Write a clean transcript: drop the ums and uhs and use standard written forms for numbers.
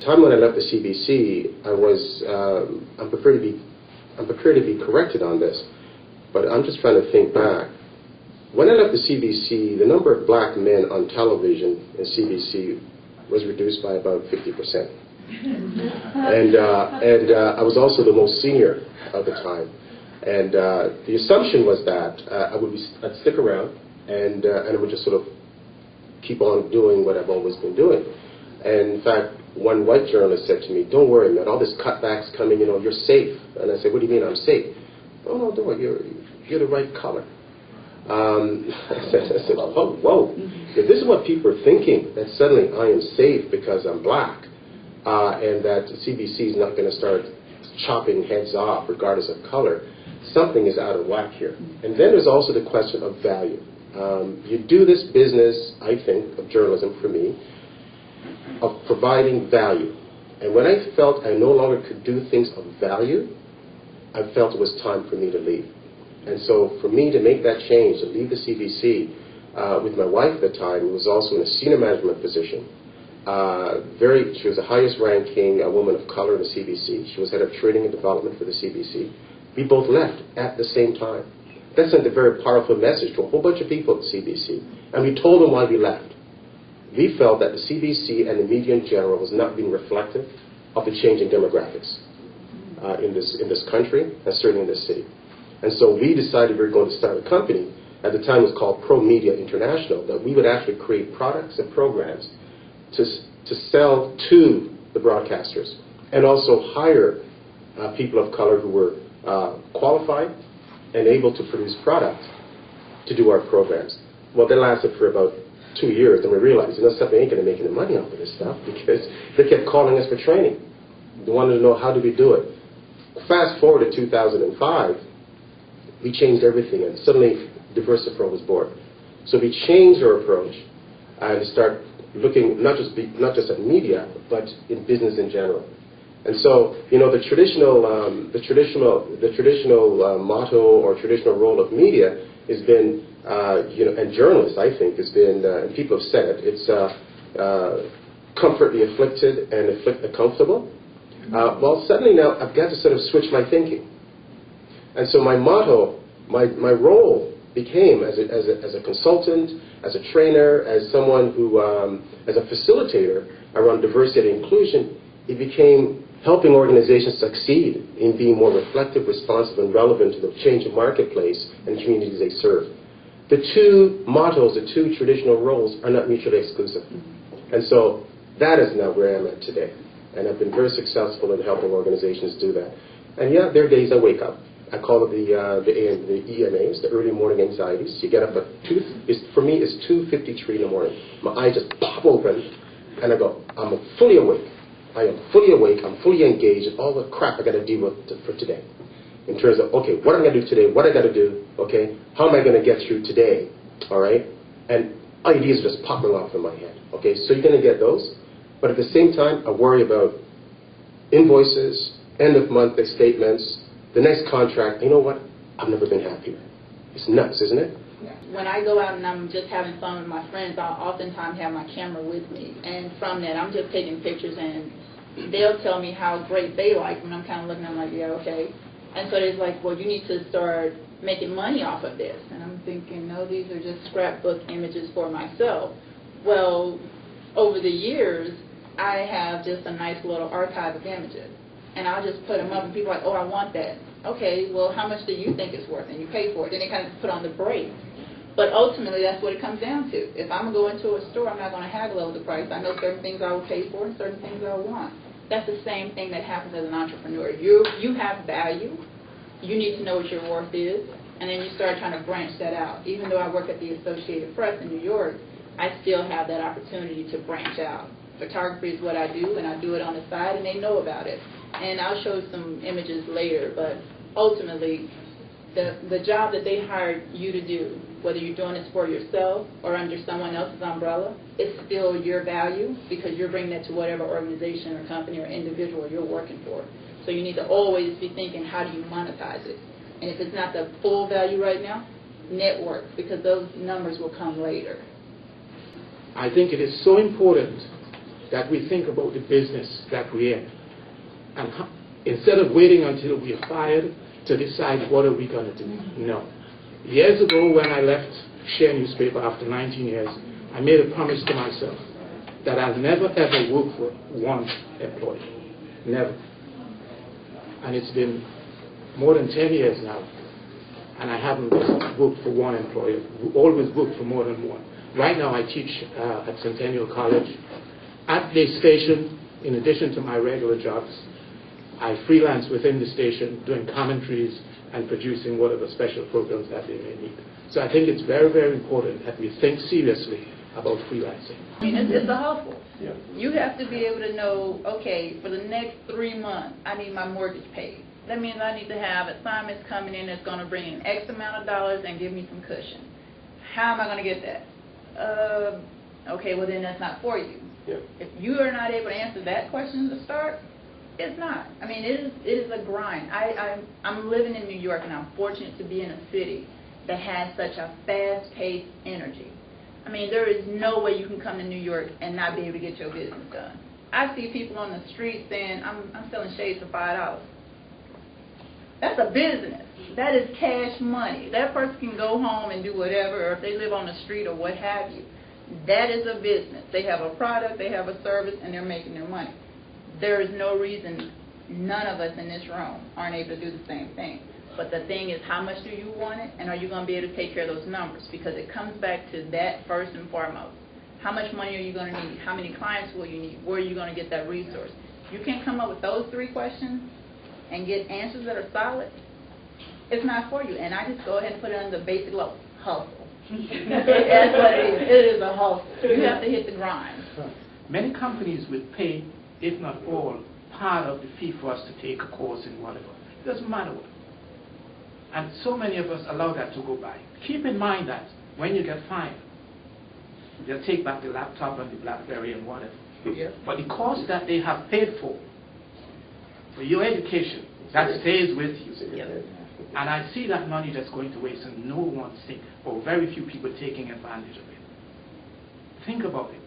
time when I left the CBC, I'm prepared to be corrected on this, but I'm just trying to think back. When I left the CBC, the number of black men on television in CBC was reduced by about 50%. And I was also the most senior at the time. And the assumption was that I'd stick around and I would just sort of keep on doing what I've always been doing. And in fact, one white journalist said to me, "Don't worry, man, all this cutbacks coming, you're safe." And I said, "What do you mean I'm safe?" "Oh, no, don't worry, you're the right color." I said, "Oh, whoa. If this is what people are thinking, that suddenly I am safe because I'm black, and that the CBC is not going to start chopping heads off regardless of color, something is out of whack here." And then there's also the question of value. You do this business, I think, of journalism for me, of providing value. And when I felt I no longer could do things of value, I felt it was time for me to leave. And so for me to make that change, to leave the CBC with my wife at the time, who was also in a senior management position, she was the highest ranking woman of color in the CBC. She was head of training and development for the CBC. We both left at the same time. That sent a very powerful message to a whole bunch of people at the CBC. And we told them why we left. We felt that the CBC and the media in general was not being reflective of the changing demographics in this country, and certainly in this city. And so we decided we were going to start a company. At the time it was called Pro Media International, that we would actually create products and programs to sell to the broadcasters, and also hire people of color who were qualified and able to produce product to do our programs. Well, that lasted for about 2 years, and we realized, something ain't going to make any money off of this stuff, because they kept calling us for training. They wanted to know, how do we do it? Fast forward to 2005, we changed everything, and suddenly Diversipro was born. So we changed our approach and start looking not just at media, but in business in general. And so, the traditional motto or traditional role of media has been, and journalists, I think, has been, and people have said it, it's comfort the afflicted and afflict the comfortable. Well, suddenly now I've got to sort of switch my thinking. And so my motto, my role became as a consultant, as a trainer, as someone who, as a facilitator around diversity and inclusion, it became helping organizations succeed in being more reflective, responsive, and relevant to the changing marketplace and communities they serve. The two mottos, the two traditional roles are not mutually exclusive. And so that is now where I'm at today. And I've been very successful in helping organizations do that. And yeah, there are days I wake up. I call it the EMAs, the early morning anxieties. You get up at for me, it's 2:53 in the morning. My eyes just pop open, and I go, I'm fully awake. I am fully awake. I'm fully engaged in all the crap I got to deal with for today. In terms of, okay, what I'm going to do today, what I got to do, okay, how am I going to get through today, all right? And ideas are just popping off in my head, okay? So you're going to get those, but at the same time, I worry about invoices, end of month statements, the next contract. You know what? I've never been happier. It's nuts, isn't it? When I go out and I'm just having fun with my friends, I'll oftentimes have my camera with me. And from that, I'm just taking pictures, and they'll tell me how great they like when I'm kind of looking at them like, yeah, okay. And so it's like, well, you need to start making money off of this. And I'm thinking, no, these are just scrapbook images for myself. Well, over the years, I have just a nice little archive of images. And I'll just put them up, and people are like, oh, I want that. Okay, well, how much do you think it's worth? And you pay for it. Then they kind of put on the brakes. But ultimately, that's what it comes down to. If I'm going to go into a store, I'm not going to haggle over the price. I know certain things I will pay for and certain things I want. That's the same thing that happens as an entrepreneur. You have value. You need to know what your worth is. And then you start trying to branch that out. Even though I work at the Associated Press in New York, I still have that opportunity to branch out. Photography is what I do, and I do it on the side, and they know about it. And I'll show some images later, but ultimately, the job that they hired you to do, whether you're doing this for yourself or under someone else's umbrella, it's still your value because you're bringing it to whatever organization or company or individual you're working for. So you need to always be thinking, how do you monetize it? And if it's not the full value right now, network, because those numbers will come later. I think it is so important that we think about the business that we're in. And instead of waiting until we're fired to decide what are we going to do. No. Years ago when I left Share newspaper after 19 years, I made a promise to myself that I'll never ever work for one employee. Never. And it's been more than 10 years now, and I haven't worked for one employer. Always worked for more than one. Right now I teach at Centennial College. At the station, in addition to my regular jobs, I freelance within the station doing commentaries and producing whatever special programs that they may need. So I think it's very, very important that we think seriously about freelancing. I mean, it's a hustle. Yeah. You have to be able to know, okay, for the next 3 months, I need my mortgage paid. That means I need to have assignments coming in that's going to bring in X amount of dollars and give me some cushion. How am I going to get that? Okay, well then that's not for you. Yeah. If you are not able to answer that question to start, it's not. I mean, it is a grind. I'm living in New York, and I'm fortunate to be in a city that has such a fast-paced energy. I mean, there is no way you can come to New York and not be able to get your business done. I see people on the street saying, I'm selling shades for $5. That's a business. That is cash money. That person can go home and do whatever, or if they live on the street or what have you. That is a business. They have a product, they have a service, and they're making their money. There is no reason none of us in this room aren't able to do the same thing. But the thing is, how much do you want it, and are you going to be able to take care of those numbers? Because it comes back to that first and foremost. How much money are you going to need? How many clients will you need? Where are you going to get that resource? You can't come up with those 3 questions and get answers that are solid. It's not for you. And I just go ahead and put it under the basic level, hustle. That's what it is. It is a hustle. You have to hit the grind. Many companies would pay, if not all, part of the fee for us to take a course in whatever. It doesn't matter what. And so many of us allow that to go by. Keep in mind that when you get fined, they'll take back the laptop and the BlackBerry and whatever. Yeah. But the course that they have paid for your education, that stays with you. Yep. And I see that money that's going to waste and no one's thinking, or very few people taking advantage of it. Think about it.